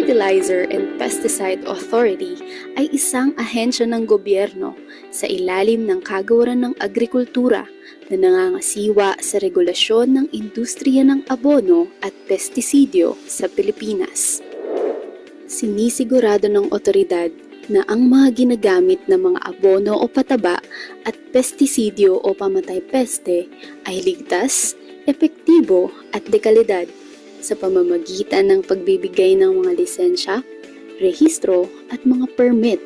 Fertilizer and Pesticide Authority ay isang ahensya ng gobyerno sa ilalim ng Kagawaran ng Agrikultura na nangangasiwa sa regulasyon ng industriya ng abono at pestisidyo sa Pilipinas. Sinisigurado ng otoridad na ang mga ginagamit na mga abono o pataba at pestisidyo o pamatay-peste ay ligtas, epektibo at dekalidad sa pamamagitan ng pagbibigay ng mga lisensya, rehistro at mga permit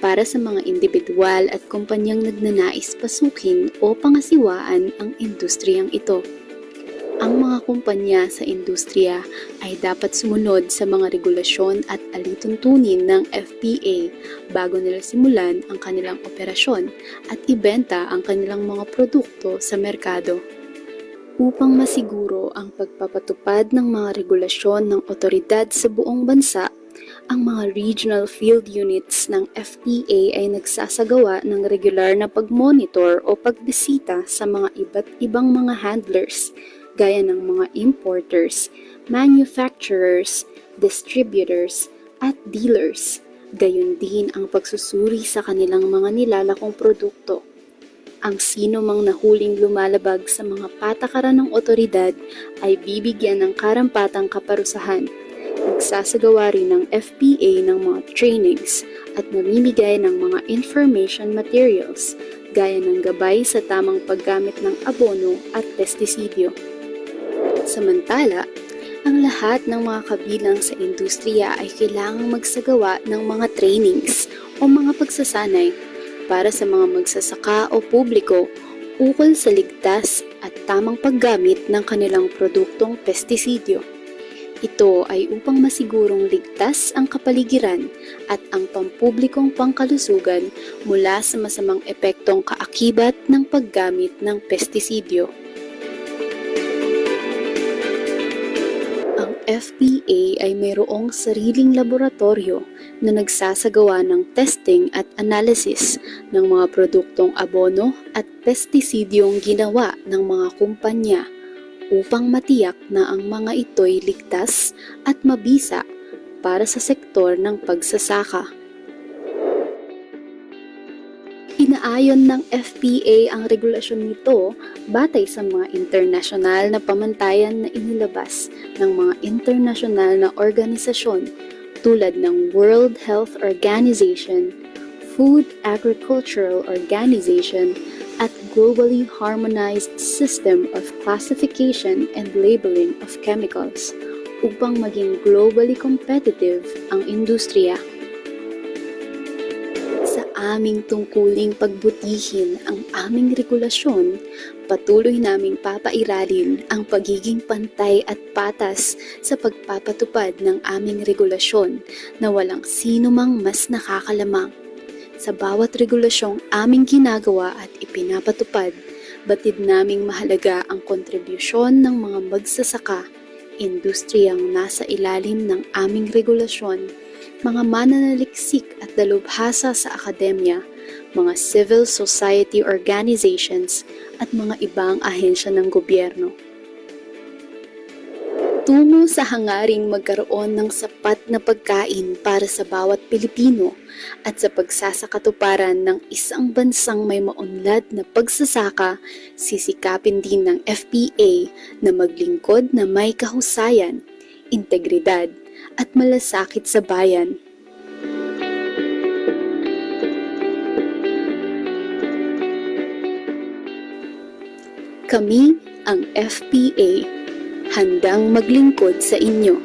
para sa mga individual at kumpanyang nagnanais pasukin o pangasiwaan ang industriyang ito. Ang mga kumpanya sa industriya ay dapat sumunod sa mga regulasyon at alituntunin ng FPA bago nila simulan ang kanilang operasyon at ibenta ang kanilang mga produkto sa merkado. Upang masiguro ang pagpapatupad ng mga regulasyon ng otoridad sa buong bansa, ang mga regional field units ng FPA ay nagsasagawa ng regular na pagmonitor o pagbisita sa mga iba't ibang mga handlers, gaya ng mga importers, manufacturers, distributors, at dealers. Gayon din ang pagsusuri sa kanilang mga nilalakong produkto. Ang sino mang nahuling lumalabag sa mga patakaran ng otoridad ay bibigyan ng karampatang kaparusahan. Nagsasagawa rin ng FPA ng mga trainings at namimigay ng mga information materials gaya ng gabay sa tamang paggamit ng abono at pestisidyo. Samantala, ang lahat ng mga kabilang sa industriya ay kailangang magsagawa ng mga trainings o mga pagsasanay para sa mga magsasaka o publiko ukol sa ligtas at tamang paggamit ng kanilang produktong pestisidyo. Ito ay upang masigurong ligtas ang kapaligiran at ang pampublikong pangkalusugan mula sa masamang epektong kaakibat ng paggamit ng pestisidyo. Ang FPA ay mayroong sariling laboratorio na nagsasagawa ng testing at analysis ng mga produktong abono at pestisidyong ginawa ng mga kumpanya upang matiyak na ang mga ito'y ligtas at mabisa para sa sektor ng pagsasaka. Inaayon ng FPA ang regulasyon nito batay sa mga internasyonal na pamantayan na inilabas ng mga internasyonal na organisasyon tulad ng World Health Organization, Food Agricultural Organization, at Globally Harmonized System of Classification and Labeling of Chemicals upang maging globally competitive ang industriya. Sa aming tungkuling pagbutihin ang aming regulasyon, patuloy naming papairalin ang pagiging pantay at patas sa pagpapatupad ng aming regulasyon na walang sino mang mas nakakalamang. Sa bawat regulasyong aming ginagawa at ipinapatupad, batid naming mahalaga ang kontribusyon ng mga magsasaka, industriyang nasa ilalim ng aming regulasyon, mga mananaliksik at dalubhasa sa akademya, mga civil society organizations at mga ibang ahensya ng gobyerno. Tungo sa hangaring magkaroon ng sapat na pagkain para sa bawat Pilipino at sa pagsasakatuparan ng isang bansang may maunlad na pagsasaka, sisikapin din ng FPA na maglingkod na may kahusayan, integridad at malasakit sa bayan. Kami ang FPA, handang maglingkod sa inyo.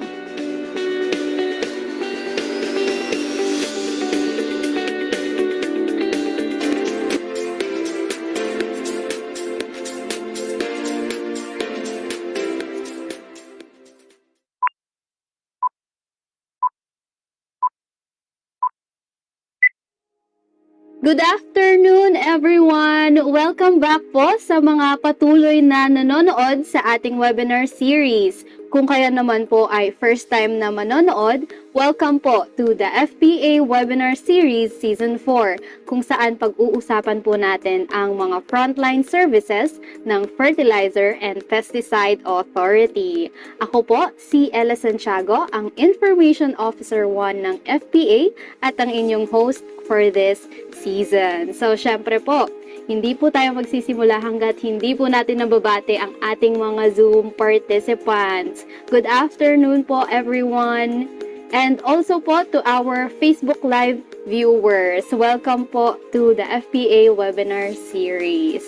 Good afternoon everyone! Welcome back po sa mga patuloy na nanonood sa ating webinar series. kung kaya naman po ay first time na manonood, welcome po to the FPA Webinar Series Season 4, kung saan pag-uusapan po natin ang mga frontline services ng Fertilizer and Pesticide Authority. Ako po, si Ella Santiago, ang Information Officer 1 ng FPA at ang inyong host for this season. So, syempre po, hindi po tayo magsisimula hanggat hindi po natin nababate ang ating mga Zoom participants. Good afternoon po everyone! And also po to our Facebook Live viewers. Welcome po to the FPA Webinar Series.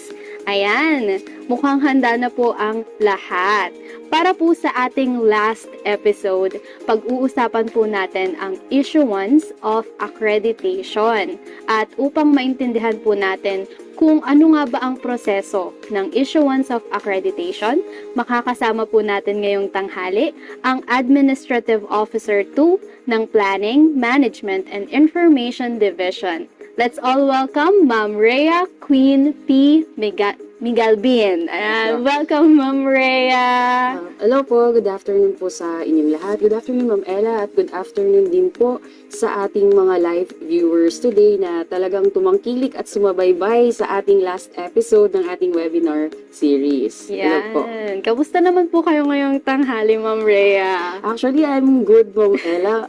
Ayan, mukhang handa na po ang lahat. Para po sa ating last episode, pag-uusapan po natin ang issuance of accreditation. At upang maintindihan po natin kung ano nga ba ang proseso ng issuance of accreditation, makakasama po natin ngayong tanghali ang Administrative Officer 2 ng Planning, Management and Information Division. Let's all welcome Ma'am Rhea Queen P. Migalbin. Welcome, Ma'am Rhea. Hello po, good afternoon po sa inyong lahat. Good afternoon, Ma'am Ella, at good afternoon din po sa ating mga live viewers today na talagang tumangkilik at sumabaybay sa ating last episode ng ating webinar series. Hello po. Yan. Kamusta naman po kayo ngayong tanghali, Ma'am Rhea? Actually, I'm good, Ma'am Ella.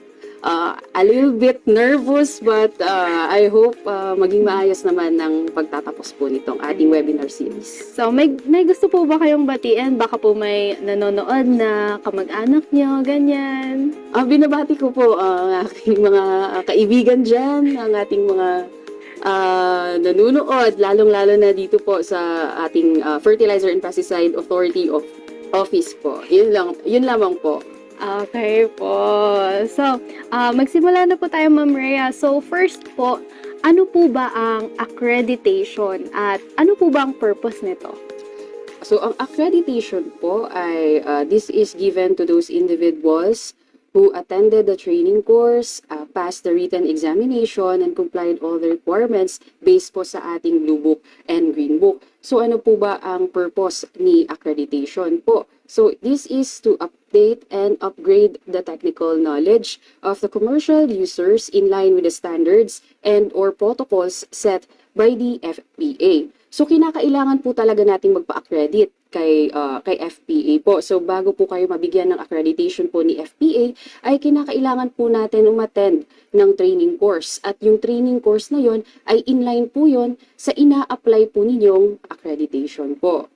A little bit nervous but I hope maging maayos naman ng pagtatapos po nitong ating webinar series. So, may gusto po ba kayong batiin? Baka po may nanonood na kamag-anak nyo, ganyan. Binabati ko po ang aking mga kaibigan dyan, ang ating mga nanunood, lalong-lalo na dito po sa ating Fertilizer and Pesticide Authority of Office po. Yun lamang po. Okay po. So, magsimula na po tayo, Ma'am Rhea. So, first po, ano po ba ang accreditation at ano po ba ang purpose nito? So, ang accreditation po ay this is given to those individuals who attended the training course, passed the written examination, and complied all the requirements based po sa ating Blue Book and Green Book. So, ano po ba ang purpose ni accreditation po? So, this is to update and upgrade the technical knowledge of the commercial users in line with the standards and or protocols set by the FPA. So, kinakailangan po talaga nating magpa-accredit kay FPA po. So, bago po kayo mabigyan ng accreditation po ni FPA, ay kinakailangan po natin umattend ng training course. At yung training course na yon ay inline po yon sa ina-apply po ninyong accreditation po.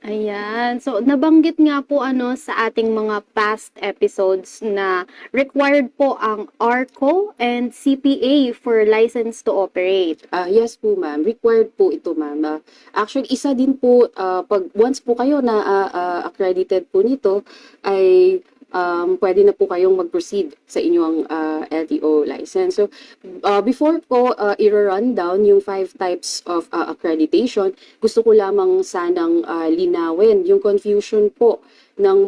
Ayan. So, nabanggit nga po sa ating mga past episodes na required po ang ARCO and CPA for license to operate. Yes po, ma'am. Required po ito, ma'am. Actually, isa din po, once po kayo na accredited po nito, ay pwede na po kayong mag-proceed sa inyong LTO license. So, before ko i-run down yung 5 types of accreditation, gusto ko lamang sanang linawin yung confusion po ng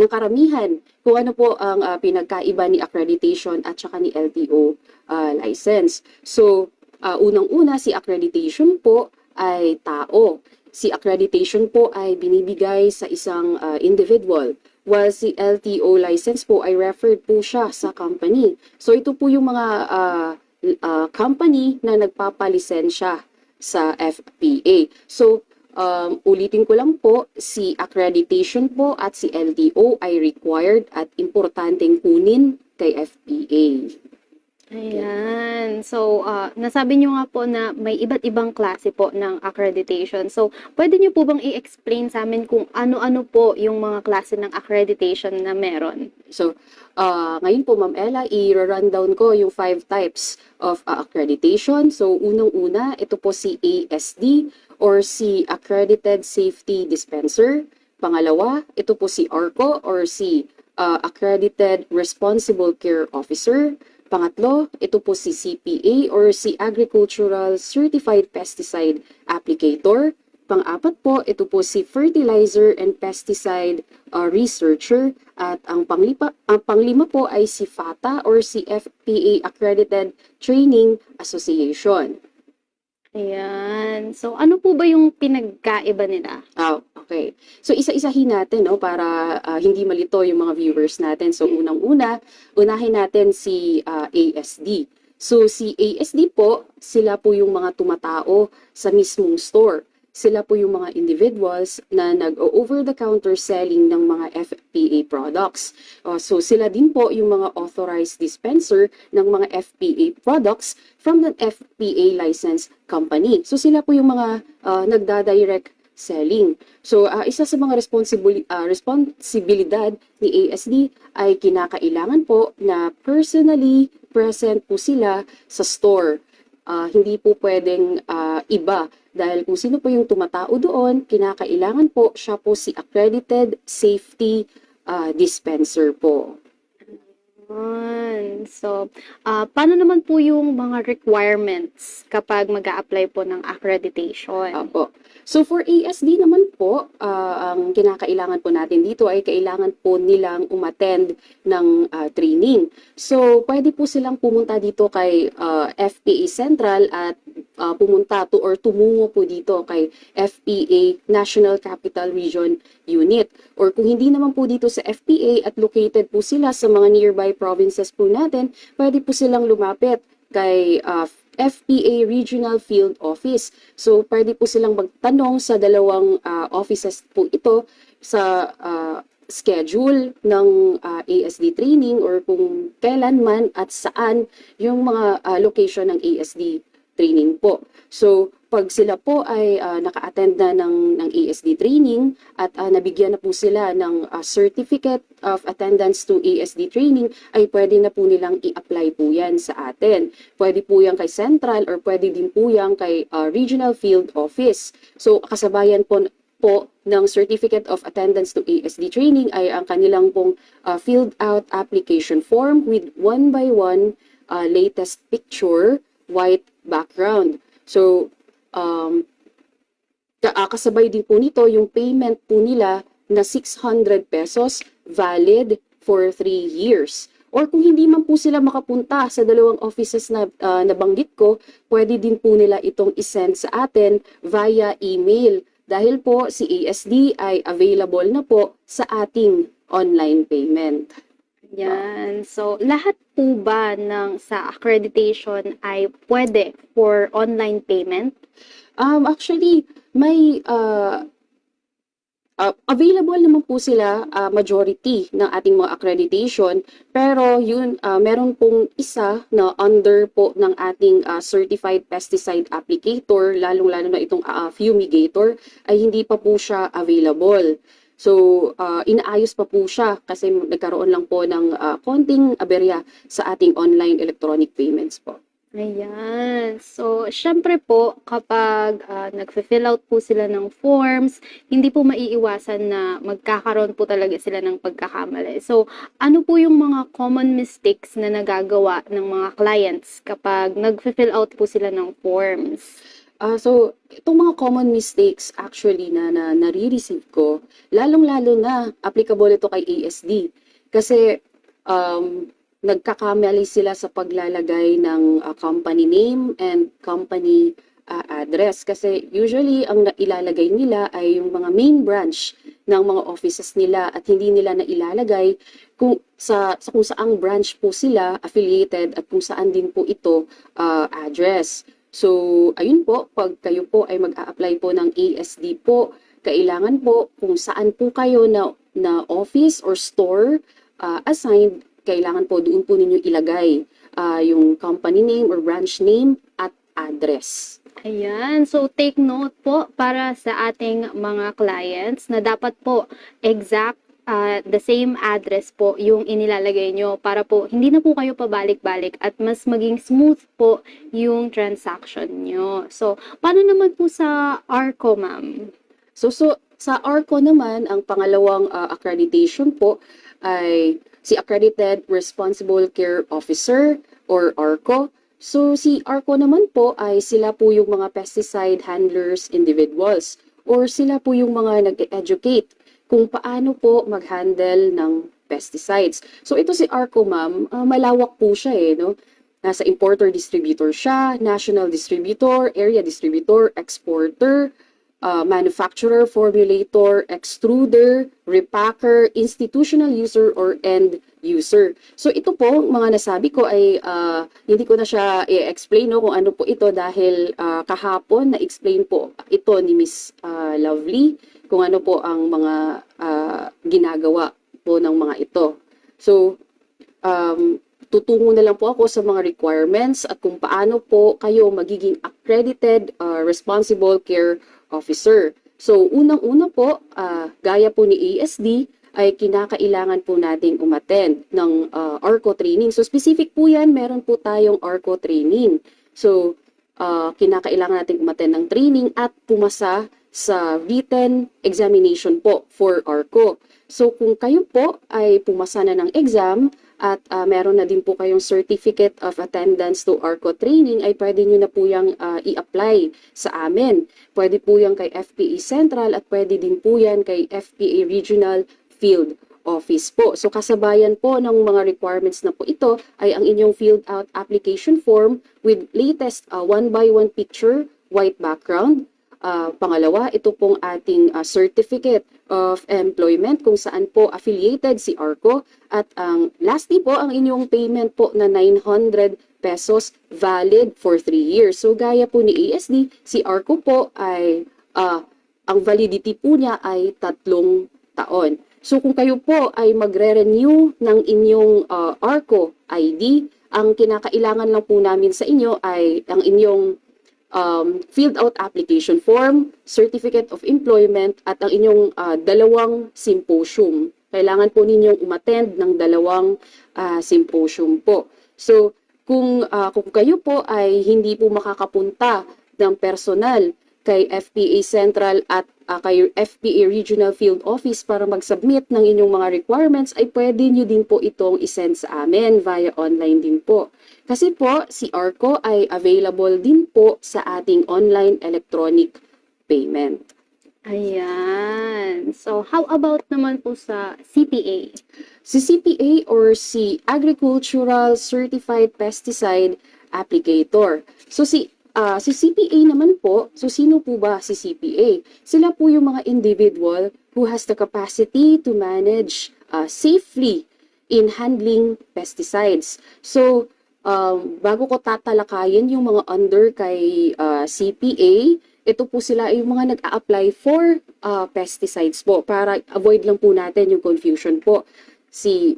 karamihan kung ano po ang pinagkaiba ni accreditation at saka ni LTO license. So, unang-una, si accreditation po ay tao. Si accreditation po ay binibigay sa isang individual, while si LTO license po ay referred po siya sa company. So ito po yung mga company na nagpapalisensya sa FPA. So ulitin ko lang po, si accreditation po at si LTO ay required at importanteng kunin kay FPA. Ayan. So, nasabi nyo nga po na may iba't ibang klase po ng accreditation. So, pwede nyo po bang i-explain sa amin kung ano-ano po yung mga klase ng accreditation na meron? So, ngayon po, Ma'am Ella, i-run down ko yung 5 types of accreditation. So, unang-una, ito po si ASD or si Accredited Safety Dispenser. Pangalawa, ito po si ARCO or si Accredited Responsible Care Officer. Pangatlo, ito po si CPA or si Agricultural Certified Pesticide Applicator. Pang-apat po, ito po si Fertilizer and Pesticide Researcher. At ang panglima po ay si FATA or si FPA Accredited Training Association. Ayan. So, ano po ba yung pinagkaiba nila? Okay. So isa-isahin natin, no, para hindi malito yung mga viewers natin. So unang-una, unahin natin si ASD. So si ASD po, sila po yung mga tumatao sa mismong store. Sila po yung mga individuals na nag-over-the-counter selling ng mga FPA products. So sila din po yung mga authorized dispenser ng mga FPA products from the FPA licensed company. So sila po yung mga nagda-direct selling. So isa sa mga responsibilidad ni ASD ay kinakailangan po na personally present po sila sa store. Hindi po pwedeng iba dahil kung sino po yung tumatao doon, kinakailangan po siya po si accredited safety dispenser po. So, paano naman po yung mga requirements kapag mag-a-apply po ng accreditation? Opo. So for ASD naman po, ang kinakailangan po natin dito ay kailangan po nilang umattend ng training. So pwede po silang pumunta dito kay FPA Central at pumunta to or tumungo po dito kay FPA National Capital Region Unit. Or kung hindi naman po dito sa FPA at located po sila sa mga nearby provinces po natin, pwede po silang lumapit kay FPA Regional Field Office. So, pwede po silang magtanong sa dalawang offices po ito sa schedule ng ASD training or kung kailan man at saan yung mga location ng ASD training po. So, pag sila po ay naka-attend na ng ASD training at nabigyan na po sila ng certificate of attendance to ASD training, ay pwede na po nilang i-apply po yan sa atin. Pwede po yan kay Central or pwede din po yan kay Regional Field Office. So, kasabayan po ng Certificate of Attendance to ASD Training ay ang kanilang pong filled out application form with 1x1 latest picture, white background. So, kasabay din po nito yung payment po nila na 600 pesos valid for 3 years. Or kung hindi man po sila makapunta sa dalawang offices na nabanggit ko, pwede din po nila itong isend sa atin via email. Dahil po si ASD ay available na po sa ating online payment. Yan. So, lahat po ba ng sa accreditation ay pwede for online payment? Actually, may available naman po sila majority ng ating mga accreditation, pero yun meron pong isa na under po ng ating certified pesticide applicator, lalong-lalo na itong fumigator, ay hindi pa po siya available. So, inaayos pa po siya kasi nagkaroon lang po ng konting aberya sa ating online electronic payments po. Ayan. So, syempre po, kapag nag-fill out po sila ng forms, hindi po maiiwasan na magkakaroon po talaga sila ng pagkakamali. So, ano po yung mga common mistakes na nagagawa ng mga clients kapag nag-fill out po sila ng forms? So, itong mga common mistakes actually na nare-receive ko, lalong-lalo na applicable ito kay ASD. Kasi, nagkakamali sila sa paglalagay ng company name and company address. Kasi usually, ang ilalagay nila ay yung mga main branch ng mga offices nila at hindi nila na ilalagay kung saang branch po sila affiliated at kung saan din po ito address. So, ayun po, pag kayo po ay mag-a-apply po ng ASD po, kailangan po kung saan po kayo na office or store assigned, kailangan po doon po ninyo ilagay yung company name or branch name at address. Ayan. So, take note po para sa ating mga clients na dapat po exact the same address po yung inilalagay nyo para po hindi na po kayo pabalik-balik at mas maging smooth po yung transaction nyo. So, paano naman po sa ARCO, ma'am? So sa ARCO naman, ang pangalawang accreditation po ay si Accredited Responsible Care Officer or ARCO. So si ARCO naman po ay sila po yung mga pesticide handlers individuals or sila po yung mga nag-educate kung paano po mag-handle ng pesticides. So ito si ARCO, ma'am, malawak po siya no? Nasa importer-distributor siya, national distributor, area distributor, exporter, manufacturer, formulator, extruder, repacker, institutional user, or end user. So ito po, mga nasabi ko ay hindi ko na siya i-explain no, kung ano po ito dahil kahapon na-explain po ito ni Miss Lovely kung ano po ang mga ginagawa po ng mga ito. So, tutungo na lang po ako sa mga requirements at kung paano po kayo magiging accredited responsible care officer. So, unang-una po, gaya po ni ASD, ay kinakailangan po nating umattend ng ARCO training. So, specific po yan, meron po tayong ARCO training. So, kinakailangan nating umattend ng training at pumasa sa written examination po for ARCO. So, kung kayo po ay pumasa na ng exam at meron na din po kayong certificate of attendance to ARCO training, ay pwede nyo na po yung i-apply sa amin. Pwede po yan kay FPA Central at pwede din po yan kay FPA Regional Field Office po. So kasabayan po ng mga requirements na po ito ay ang inyong filled out application form with latest 1x1 picture, white background. Pangalawa, ito pong ating certificate of employment kung saan po affiliated si ARCO. At lastly po, ang inyong payment po na 900 pesos valid for 3 years. So gaya po ni ASD, si ARCO po ay ang validity po niya ay 3 taon. So kung kayo po ay magre-renew ng inyong ARCO ID, ang kinakailangan lang po namin sa inyo ay ang inyong filled out application form, certificate of employment, at ang inyong 2 symposium. Kailangan po ninyong umattend ng 2 symposium po. So kung kayo po ay hindi po makakapunta ng personal kay FPA Central at kay FPA Regional Field Office para mag-submit ng inyong mga requirements, ay pwede nyo din po itong isend sa amin via online din po. Kasi po, si ARCO ay available din po sa ating online electronic payment. Ayan. So, how about naman po sa CPA? Si CPA or si Agricultural Certified Pesticide Applicator. So si CPA naman po, so sino po ba si CPA? Sila po yung mga individual who has the capacity to manage safely in handling pesticides. So, bago ko tatalakayin yung mga under kay CPA, ito po sila yung mga nag-a-apply for pesticides po para avoid lang po natin yung confusion po. Si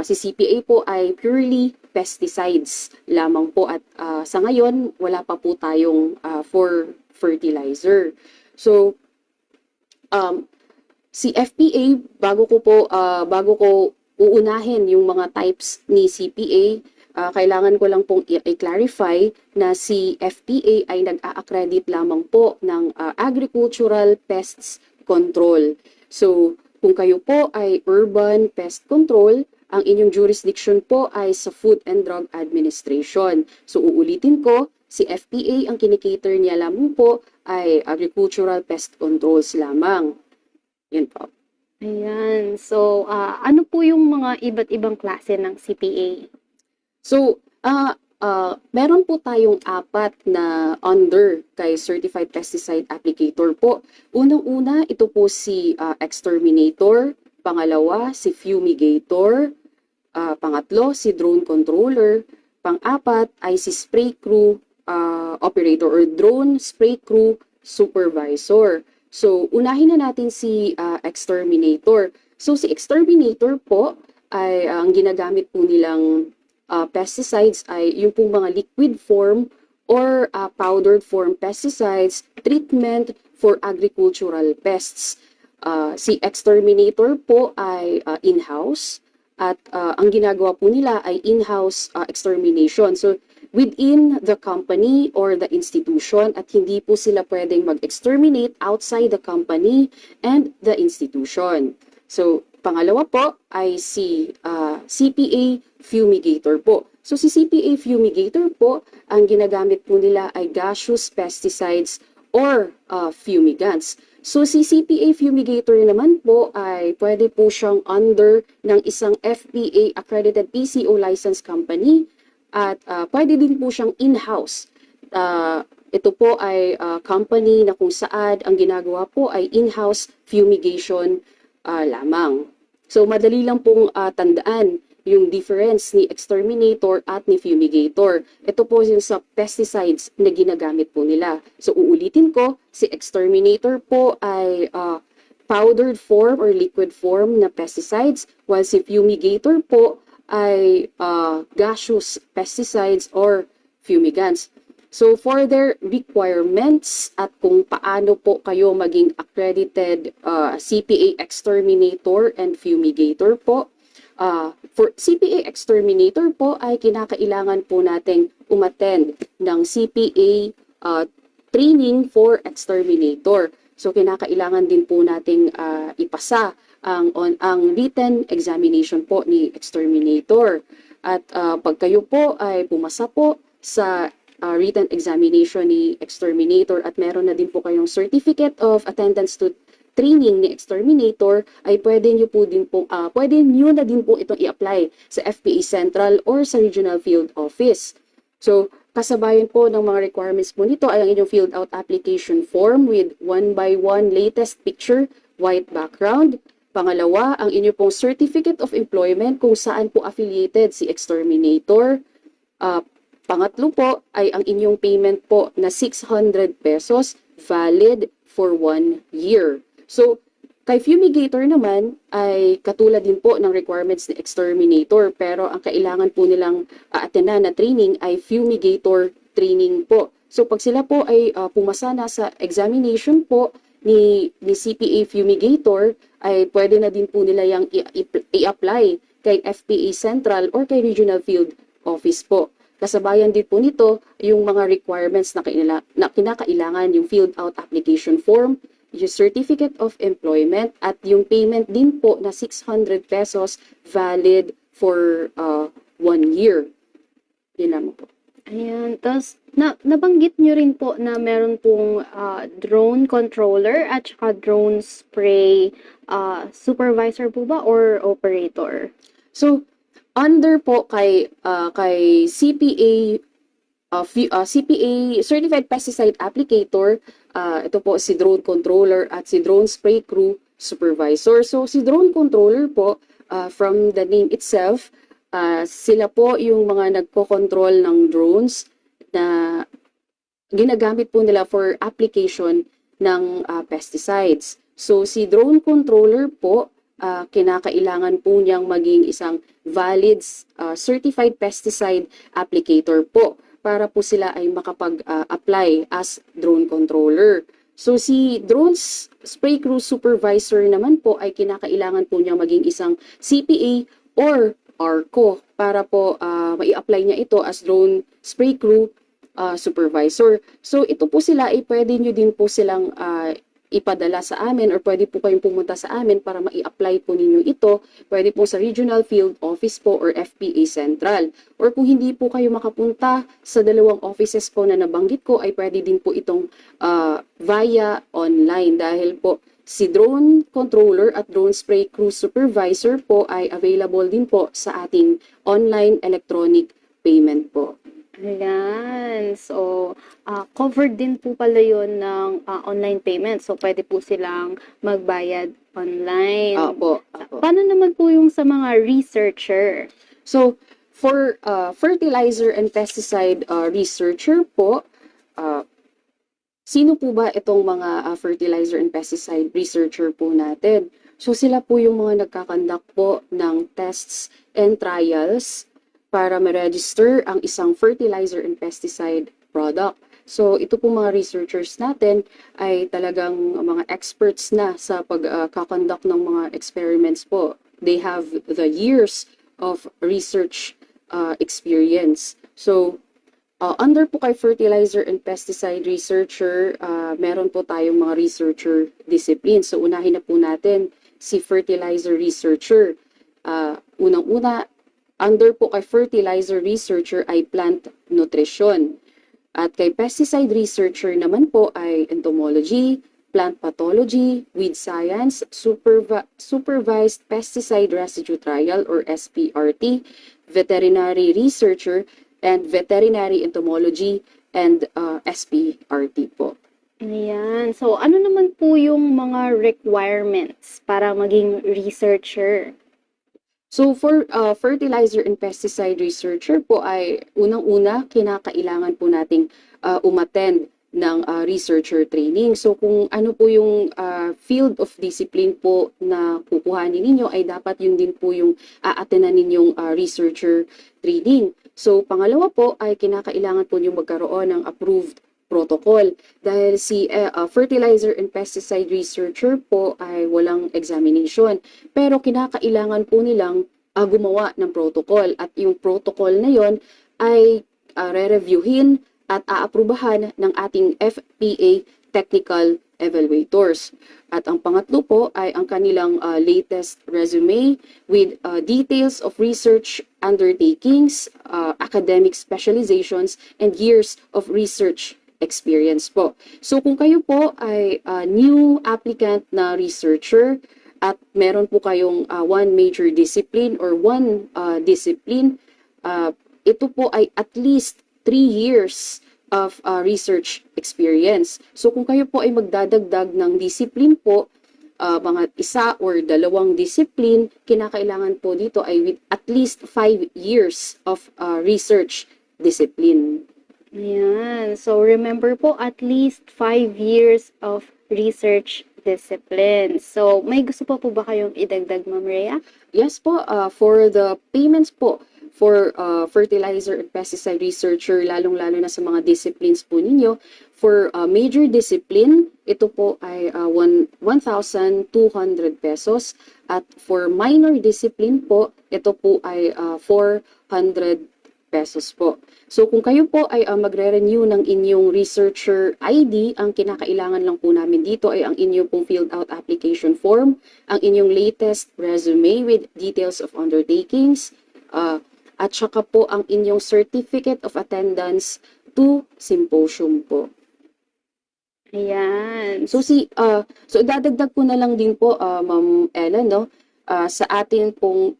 CPA po ay purely pesticides lamang po at sa ngayon wala pa po tayong for fertilizer. So si FPA, bago ko uunahin yung mga types ni CPA, kailangan ko lang pong i-clarify na si FPA ay nag-a-accredit lamang po ng Agricultural Pests Control. So kung kayo po ay Urban Pest Control, ang inyong jurisdiction po ay sa Food and Drug Administration. So uulitin ko, si FPA ang kinikater niya lamang po ay Agricultural Pest Controls lamang. Yun po. Ayan. So, ano po yung mga iba't ibang klase ng CPA? So, meron po tayong 4 na under kay Certified Pesticide Applicator po. Unang-una, ito po si Exterminator. Pangalawa, si Fumigator. Pangatlo, si Drone Controller. Pang-4 ay si Spray Crew Operator or Drone Spray Crew Supervisor. So, unahin na natin si Exterminator. So, si Exterminator po ay ang ginagamit po nilang pesticides ay yung pong mga liquid form or powdered form pesticides, treatment for agricultural pests. Si Exterminator po ay in-house at ang ginagawa po nila ay in-house extermination. So, within the company or the institution at hindi po sila pwedeng mag-exterminate outside the company and the institution. So, pangalawa po ay si CPA Fumigator po. So, si CPA Fumigator po, ang ginagamit po nila ay gaseous pesticides or fumigants. So, si CPA Fumigator naman po ay pwede po siyang under ng isang FPA accredited PCO license company at pwede din po siyang in-house. Ito po ay company na kung saan ang ginagawa po ay in-house fumigation lamang. So madali lang pong tandaan yung difference ni exterminator at ni fumigator. Ito po yung sa pesticides na ginagamit po nila. So uulitin ko, si exterminator po ay powdered form or liquid form na pesticides, while si fumigator po ay gaseous pesticides or fumigants. So for their requirements at kung paano po kayo maging accredited CPA exterminator and fumigator po, for CPA exterminator po ay kinakailangan po nating umattend ng CPA training for exterminator. So kinakailangan din po nating ipasa ang written examination po ni exterminator. At pag kayo po ay pumasa po sa written examination ni exterminator at meron na din po kayong certificate of attendance to training ni exterminator, ay pwede nyo na din po itong i-apply sa FPA Central or sa Regional Field Office. So, kasabayan po ng mga requirements po nito ay ang inyong filled out application form with 1x1 latest picture, white background. Pangalawa, ang inyong pong certificate of employment kung saan po affiliated si exterminator. Pangatlo po ay ang inyong payment po na 600 pesos valid for 1 year. So, kay fumigator naman ay katulad din po ng requirements ni exterminator, pero ang kailangan po nilang attendan na training ay fumigator training po. So pag sila po ay pumasa na sa examination po ni CPA fumigator, ay pwede na din po nila yung i-apply kay FPA Central or kay Regional Field Office po. Kasabayan din po nito yung mga requirements na kinakailangan, yung filled out application form, yung certificate of employment, at yung payment din po na 600 pesos valid for 1 year. Yun naman po. Ayan. Tapos, nabanggit nyo rin po na meron pong drone controller at saka drone spray supervisor po ba or operator? So, under po kay CPA CPA Certified Pesticide Applicator, ito po si drone controller at si drone spray crew supervisor. So si drone controller po, from the name itself, sila po yung mga nagko-control ng drones na ginagamit po nila for application ng pesticides. So si drone controller po, kinakailangan po niyang maging isang valid certified pesticide applicator po para po sila ay makapag-apply as drone controller. So si drone spray crew supervisor naman po ay kinakailangan po niya maging isang CPA or ARCO para po mai-apply niya ito as drone spray crew supervisor. So ito po sila ay pwede nyo din po silang ipadala sa amin or pwede po kayong pumunta sa amin para mai-apply po ninyo ito. Pwede po sa Regional Field Office po or FPA Central. Or kung hindi po kayo makapunta sa dalawang offices po na nabanggit ko, ay pwede din po itong via online dahil po si drone controller at drone spray crew supervisor po ay available din po sa ating online electronic payment po. Ayan. So, covered din po pala yun ng online payment. So, pwede po silang magbayad online. Opo. Paano naman po yung sa mga researcher? So, for fertilizer and pesticide researcher po, sino po ba itong mga fertilizer and pesticide researcher po natin? So, sila po yung mga nagkakandak po ng tests and trials para ma-register ang isang fertilizer and pesticide product. So, ito po mga researchers natin ay talagang mga experts na sa pagkakonduct ng mga experiments po. They have the years of research experience. So, under po kay fertilizer and pesticide researcher, meron po tayong mga researcher disciplines. So, unahin na po natin si fertilizer researcher. Unang-una, under po kay fertilizer researcher ay plant nutrition. At kay pesticide researcher naman po ay entomology, plant pathology, weed science, supervised pesticide residue trial or SPRT, veterinary researcher, and veterinary entomology and SPRT po. Ayan. So, ano naman po yung mga requirements para maging researcher? So for fertilizer and pesticide researcher po ay unang-una kinakailangan po nating umattend ng researcher training. So kung ano po yung field of discipline po na kukuhanin ninyo ay dapat yun din po yung aatenan ninyong researcher training. So pangalawa po ay kinakailangan po yung magkaroon ng approved protocol dahil si fertilizer and pesticide researcher po ay walang examination pero kinakailangan po nilang gumawa ng protocol at yung protocol na yon ay re-reviewin at aaprubahan ng ating FPA technical evaluators. At ang pangatlo po ay ang kanilang latest resume with details of research undertakings, academic specializations, and years of research experience po. So kung kayo po ay new applicant na researcher at meron po kayong one major discipline or one discipline, ito po ay at least 3 years of research experience. So kung kayo po ay magdadagdag ng discipline po, mga isa or dalawang discipline, kinakailangan po dito ay with at least 5 years of research discipline. Ayan. So, remember po, at least 5 years of research discipline. So, may gusto po ba kayong idagdag, Ma'am Rhea? Yes po, for the payments po for fertilizer and pesticide researcher, lalong-lalo na sa mga disciplines po ninyo, for major discipline, ito po ay 1,200 pesos. At for minor discipline po, ito po ay 400 pesos po. So kung kayo po ay magre-renew ng inyong researcher ID, ang kinakailangan lang po namin dito ay ang inyong pong filled out application form, ang inyong latest resume with details of undertakings, at saka po ang inyong certificate of attendance to symposium po. Ayan. So so dadagdag ko na lang din po Ma'am Ella no, sa atin pong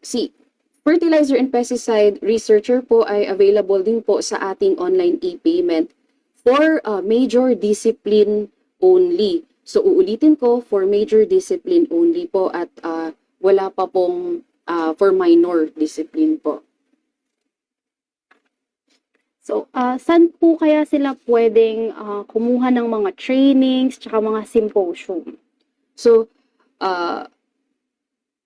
fertilizer and pesticide researcher po ay available din po sa ating online e-payment for major discipline only. So uulitin ko, for major discipline only po at wala pa pong for minor discipline po. So, saan po kaya sila pwedeng kumuha ng mga trainings tsaka mga symposium? So,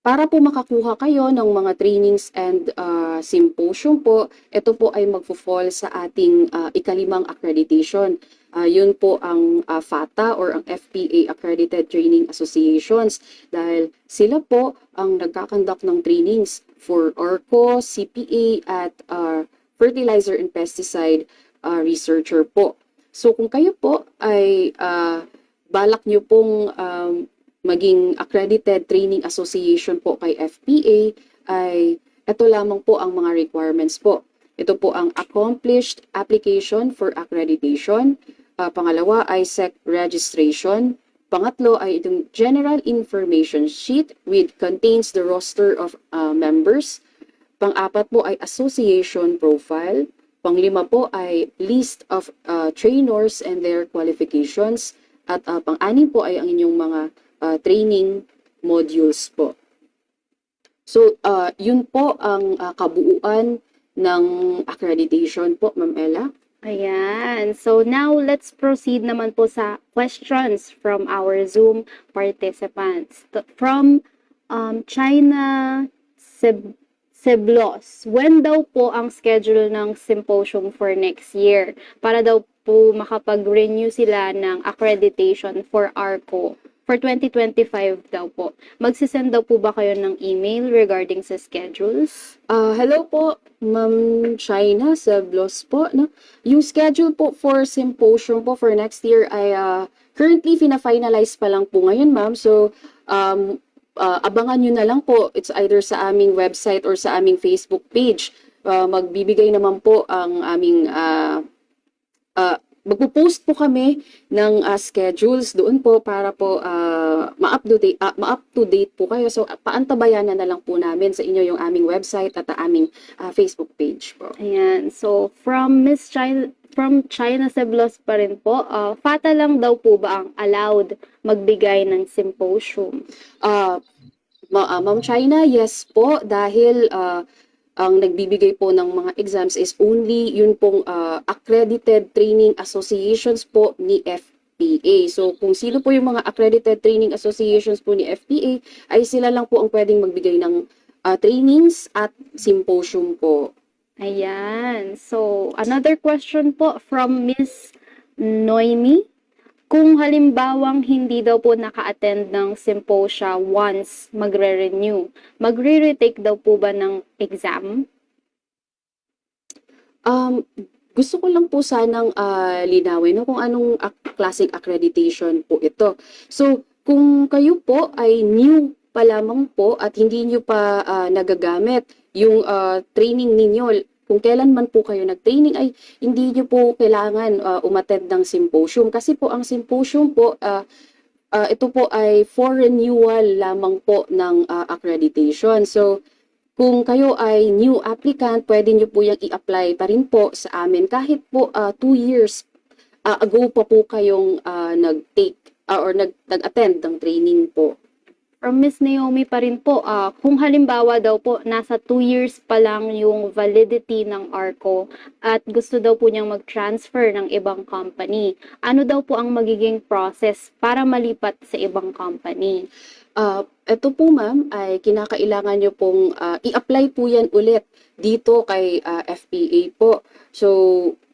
para po makakuha kayo ng mga trainings and symposium po, ito po ay magfo-fall sa ating ikalimang accreditation. Yun po ang FATA or ang FPA Accredited Training Associations dahil sila po ang nagkakandak ng trainings for ORCO, CPA at fertilizer and pesticide researcher po. So kung kayo po ay balak nyo pong maging accredited training association po kay FPA, ay ito lamang po ang mga requirements po. Ito po ang accomplished application for accreditation. Pangalawa ay SEC registration. Pangatlo ay itong general information sheet which contains the roster of members. Pang-apat po ay association profile. Panglima po ay list of trainers and their qualifications. At pang-anim po ay ang inyong mga training modules po. So, yun po ang kabuuan ng accreditation po, Ma'am Ella. Ayan. So, now let's proceed naman po sa questions from our Zoom participants. From China Seblos, when daw po ang schedule ng symposium for next year? Para daw po makapag-renew sila ng accreditation for ARCO. For 2025 daw po. Magsisend daw po ba kayo ng email regarding sa schedules? Hello po, Ma'am China Seblos po. No? Yung schedule po for symposium po for next year ay currently fina-finalize pa lang po ngayon, ma'am. So, abangan nyo na lang po. It's either sa aming website or sa aming Facebook page. Magbibigay naman po ang aming magpo-post po kami ng schedules doon po para po ma-up-to-date po kayo. So, paantabayan na lang po namin sa inyo yung aming website at aming Facebook page po. Ayan. So, from Miss from China Seblos pa rin po, FATA lang daw po ba ang allowed magbigay ng symposium? Ma'am China, yes po, dahil ang nagbibigay po ng mga exams is only yun pong accredited training associations po ni FPA. So kung sino po yung mga accredited training associations po ni FPA, ay sila lang po ang pwedeng magbigay ng trainings at symposium po. Ayan. So, another question po from Miss Noemi. Kung halimbawang hindi daw po naka-attend ng symposia once magre-renew, magre-retake daw po ba ng exam? Gusto ko lang po sanang linawin no, kung anong klaseng accreditation po ito. So, kung kayo po ay new pa lamang po at hindi nyo pa nagagamit yung training ninyo, kung kailan man po kayo nag-training ay hindi nyo po kailangan umattend ng symposium. Kasi po ang symposium po, ito po ay for renewal lamang po ng accreditation. So, kung kayo ay new applicant, pwede nyo po yung i-apply pa rin po sa amin. Kahit po 2 years ago pa po kayong nag-take or nag-attend ng training po. From Miss Naomi pa rin po, kung halimbawa daw po nasa 2 years pa lang yung validity ng ARCO at gusto daw po niyang mag-transfer ng ibang company, ano daw po ang magiging process para malipat sa ibang company? Ito po ma'am ay kinakailangan nyo pong i-apply po yan ulit dito kay FPA po. So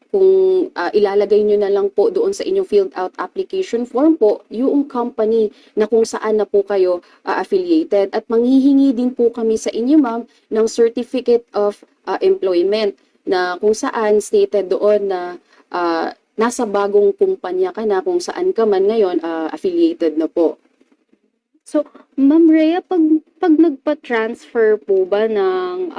kung ilalagay nyo na lang po doon sa inyong filled out application form po yung company na kung saan na po kayo affiliated, at manghihingi din po kami sa inyo ma'am ng certificate of employment na kung saan stated doon na nasa bagong kumpanya ka na kung saan ka man ngayon affiliated na po. So, Ma'am Rhea, pag nagpa-transfer po ba ng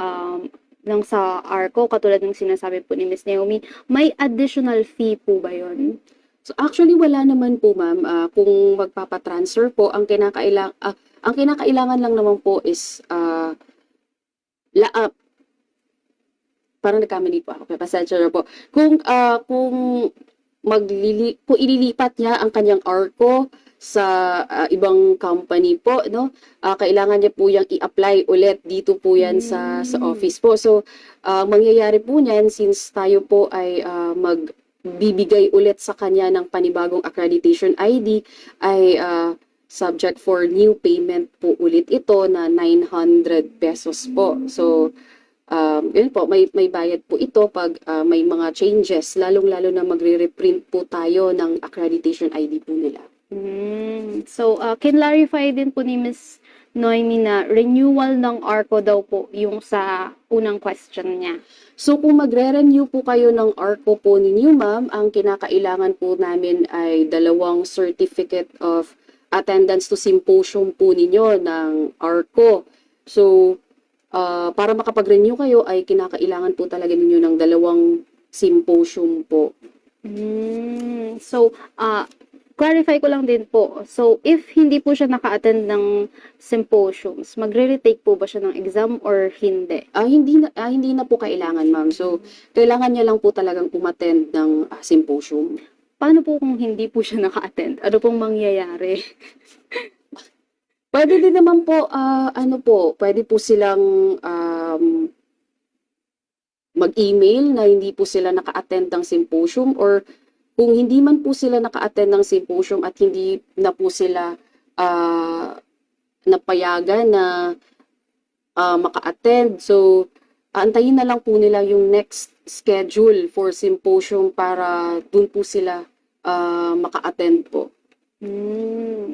sa ARCO, katulad ng sinasabi po ni Miss Naomi, may additional fee po ba yun? So actually wala naman po ma'am. Kung magpapa-transfer po, ang kinakailangan lang naman po is parang nagkamali po ako. Pasensya na po. Kung ililipat niya ang kanyang ARCO sa ibang company po, no? Kailangan niya po yang i-apply ulit dito po yan sa office po. So mangyayari po niyan, since tayo po ay magbibigay ulit sa kanya ng panibagong accreditation ID, ay subject for new payment po ulit ito na 900 pesos po. So yun po, may bayad po ito pag may mga changes, lalong-lalo na magre-reprint po tayo ng accreditation ID po nila. So, clarify din po ni Miss Noemi na renewal ng ARCO daw po yung sa unang question niya. So, kung magre-renew po kayo ng ARCO po ninyo, ma'am, ang kinakailangan po namin ay 2 certificate of attendance to symposium po ninyo ng ARCO. So, para makapag-renew kayo ay kinakailangan po talaga ninyo ng 2 symposium po. So, clarify ko lang din po. So, if hindi po siya naka-attend ng symposiums, magre-retake po ba siya ng exam or hindi? Hindi na po kailangan, ma'am. So, kailangan niya lang po talagang umattend ng symposium. Paano po kung hindi po siya naka-attend? Ano pong mangyayari? Pwede din naman po, pwede po silang mag-email na hindi po sila naka-attend ng symposium, or kung hindi man po sila naka-attend ng symposium at hindi na po sila napayagan na maka-attend, so antayin na lang po nila yung next schedule for symposium para dun po sila maka-attend po.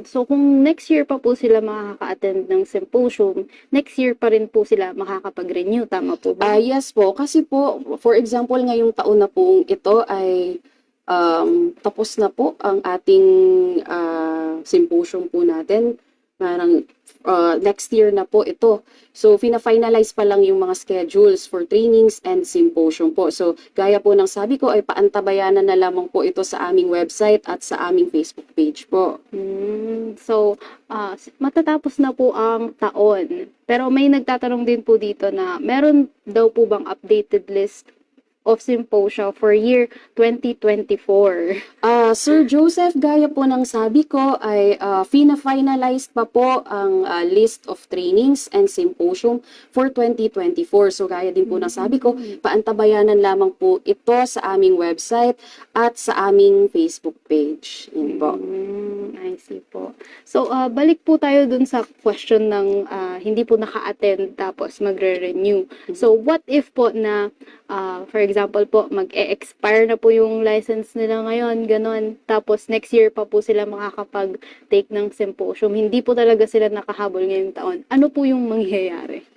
So, kung next year pa po sila makaka-attend ng symposium, next year pa rin po sila makakapag-renew, tama po ba? Yes po, kasi po, for example, ngayong taon na po ito ay tapos na po ang ating symposium po natin. Parang next year na po ito. So, fina-finalize pa lang yung mga schedules for trainings and symposium po. So, gaya po ng sabi ko, ay paantabayanan na lamang po ito sa aming website at sa aming Facebook page po. So, matatapos na po ang taon. Pero may nagtatanong din po dito na meron daw po bang updated list of Symposia for year 2024? Sir Joseph, gaya po ng sabi ko ay finalize pa po ang list of trainings and symposium for 2024. So gaya din po ng sabi ko, paantabayanan lamang po ito sa aming website at sa aming Facebook page. Yun po. I see po. So, balik po tayo dun sa question ng hindi po naka-attend tapos magre-renew. So, what if po na, for example po, mag-e-expire na po yung license nila ngayon, ganon. Tapos, next year pa po sila makakapag-take ng symposium. Hindi po talaga sila nakahabol ngayong taon. Ano po yung mangyayari?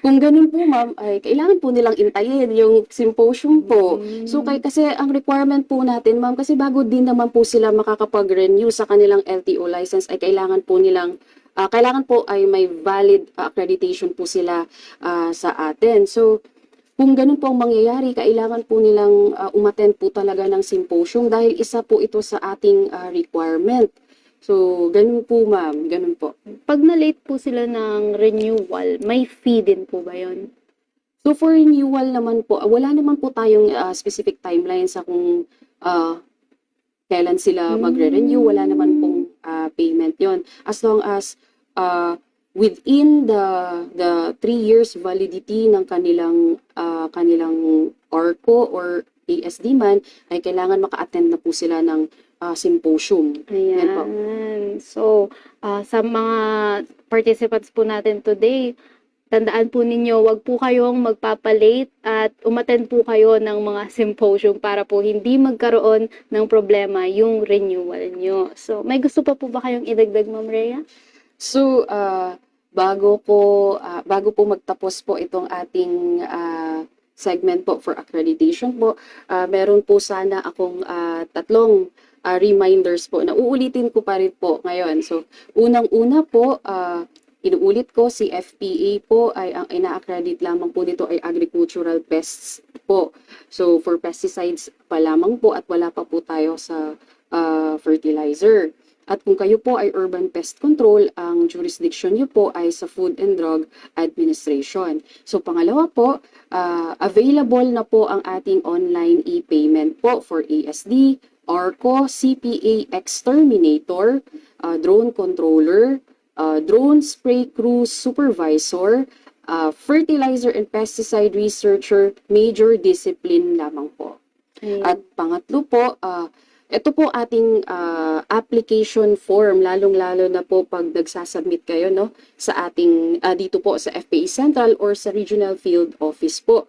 Kung ganun po ma'am, ay kailangan po nilang intayin yung symposium po. So kasi ang requirement po natin ma'am, kasi bago din naman po sila makakapag-renew sa kanilang LTO license ay kailangan po nilang kailangan po ay may valid accreditation po sila sa atin. So kung ganun po ang mangyayari, kailangan po nilang umattend po talaga ng symposium dahil isa po ito sa ating requirement. So, ganun po ma'am, ganun po. Pag na-late po sila ng renewal, may fee din po ba yun? So, for renewal naman po, wala naman po tayong specific timeline sa kung kailan sila magre-renew. Wala naman pong payment yon. As long as within the 3 years validity ng kanilang ARCO or ASD man, ay kailangan maka-attend na po sila ng symposium. Yan po. Ayan. So, sa mga participants po natin today, tandaan po ninyo, wag po kayong magpapalate at umattend po kayo ng mga symposium para po hindi magkaroon ng problema yung renewal nyo. So, may gusto pa po ba kayong idagdag, Ma'am Rhea? So, bago po magtapos po itong ating segment po for accreditation po, meron po sana akong tatlong reminders po na uulitin ko pa rin po ngayon. So, unang-una po, inuulit ko, si FPA po ay ang ina-accredit lamang po dito ay agricultural pests po. So, for pesticides pa lamang po at wala pa po tayo sa fertilizer. At kung kayo po ay urban pest control, ang jurisdiction nyo po ay sa Food and Drug Administration. So pangalawa po, available na po ang ating online e-payment po for ASD, ARCO, CPA Exterminator, Drone Controller, Drone Spray Crew Supervisor, Fertilizer and Pesticide Researcher, Major Discipline lamang po. At pangatlo po, ito po ating application form, lalong-lalo na po pag nagsasubmit kayo no, sa ating, dito po sa FPA Central or sa Regional Field Office po.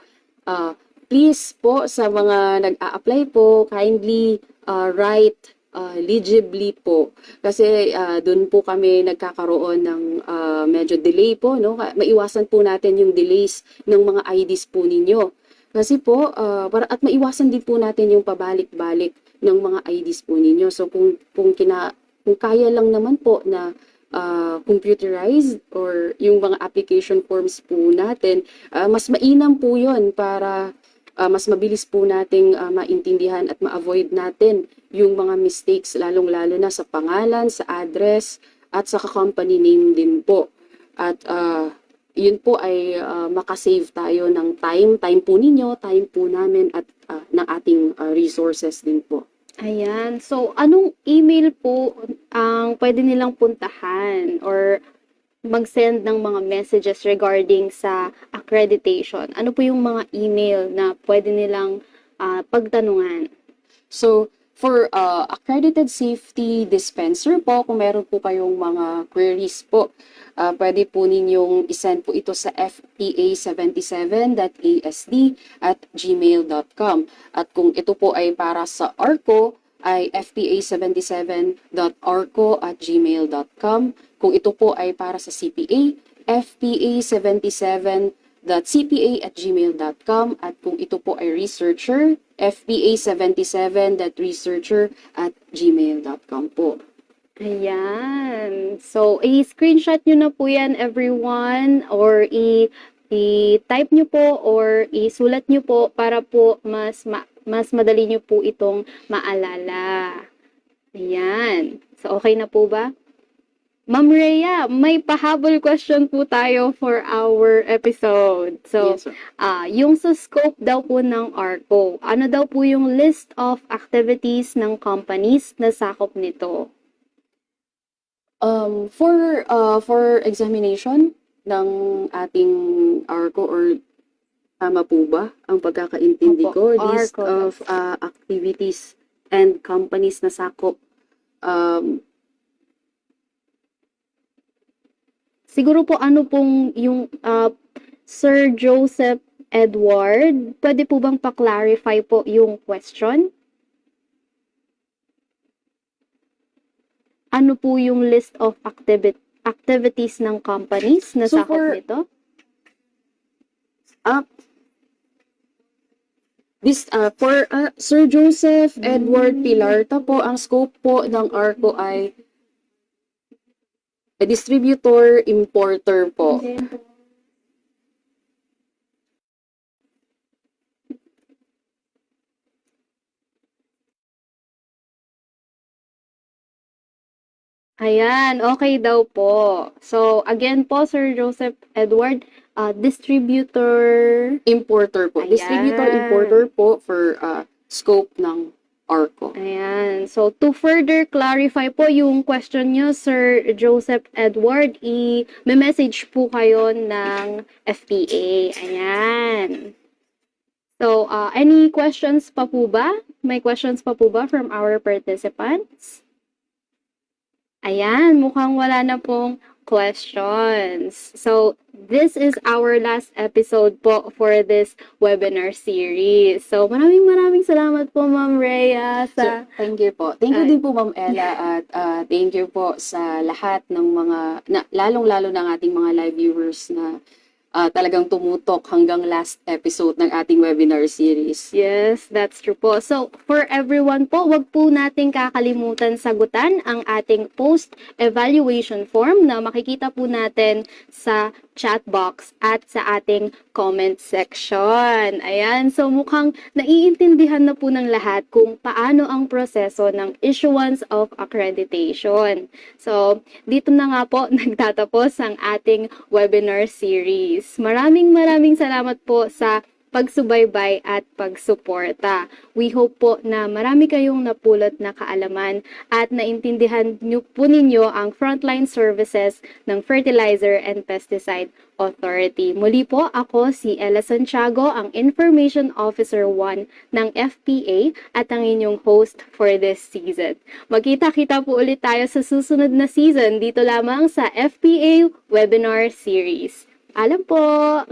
Please po sa mga nag-a-apply po, kindly write legibly po. Kasi doon po kami nagkakaroon ng medyo delay po. No? Maiwasan po natin yung delays ng mga IDs po ninyo. Kasi po, at maiwasan din po natin yung pabalik-balik ng mga IDs po ninyo. So kung kaya lang naman po na computerized or yung mga application forms po natin, mas mainam po yun para mas mabilis po nating maintindihan at ma-avoid natin yung mga mistakes lalong-lalo na sa pangalan, sa address at sa company name din po. At yun po ay makasave tayo ng time po ninyo, time po namin at ng ating resources din po. Ayan. So, anong email po ang pwede nilang puntahan or mag-send ng mga messages regarding sa accreditation? Ano po yung mga email na pwede nilang pagtanungan? So, for accredited safety dispenser po, kung meron po kayong mga queries po, pwede po ninyong isend po ito sa fpa77.asd@gmail.com. At kung ito po ay para sa ARCO, ay fpa77.arco@gmail.com. Kung ito po ay para sa CPA, fpa77.cpa@gmail.com. At kung ito po ay researcher, fpa77.researcher@gmail.com po. Ayan. So, i-screenshot nyo na po yan, everyone, or i-type nyo po or isulat nyo po para po mas madali nyo po itong maalala. Ayan. So, okay na po ba? Ma'am Rhea, may pahabol question po tayo for our episode. So, Yes, sir. yung sa scope daw po ng ARCO, ano daw po yung list of activities ng companies na sakop nito? For examination ng ating ARCO, or tama po ba ang pagkakaintindi Opo, ko? List ARCO. of activities and companies na sakop. Siguro po ano pong yung Sir Joseph Edward, pwede po bang pa-clarify po yung question? Ano po yung list of activities ng companies na So sakop for- nito? For Sir Joseph Edward Pilarta po, ang scope po ng ARCO ay distributor, importer po. Ayan, okay daw po. So, again po, Sir Joseph Edward, distributor. Importer po. Ayan. Distributor, importer po for scope ng ARCO. Ayan. So, to further clarify po yung question nyo, Sir Joseph Edward, i-message po kayo ng FPA. Ayan. So, any questions pa po ba? May questions pa po ba from our participants? Ayan, mukhang wala na pong questions. So, this is our last episode po for this webinar series. So, maraming salamat po, Ma'am Rhea, So, thank you po. Thank you din po, Ma'am Ella, at thank you po sa lahat ng mga, lalong-lalo ng ating mga live viewers na talagang tumutok hanggang last episode ng ating webinar series. Yes, that's true po. So, for everyone po, wag po nating kakalimutan sagutan ang ating post-evaluation form na makikita po natin sa chat box at sa ating comment section. Ayan, so mukhang naiintindihan na po ng lahat kung paano ang proseso ng issuance of accreditation. So, dito na nga po nagtatapos ang ating webinar series. Maraming salamat po sa pagsubaybay at pagsuporta. We hope po na marami kayong napulot na kaalaman at naintindihan niyo po ninyo ang frontline services ng Fertilizer and Pesticide Authority. Muli po, ako si Ella Santiago, ang Information Officer 1 ng FPA at ang inyong host for this season. Magkita-kita po ulit tayo sa susunod na season dito lamang sa FPA Webinar Series. Alam po!